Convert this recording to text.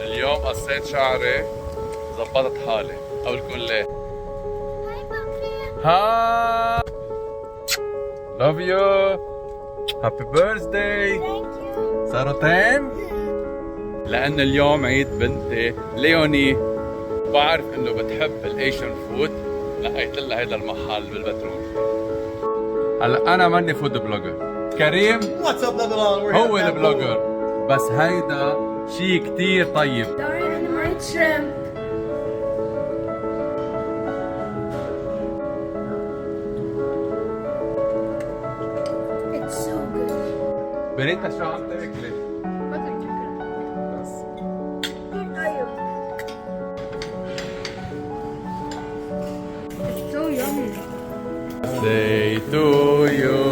اليوم قصيت شعري زبطت حالي. اقول لكم ليه. ها love you happy birthday صاروا تايم. لأن اليوم عيد بنتي ليوني، بعرف إنه بتحب الإيشن فود، لقيت لها هيدا المحل بالبترول. هلا أنا ماني فود بلوجر، كريم هو البلوجر، بس هيدا شي كتير طيب. بريتا شو عم تاكلي؟ بس It's so yummy. Day to you.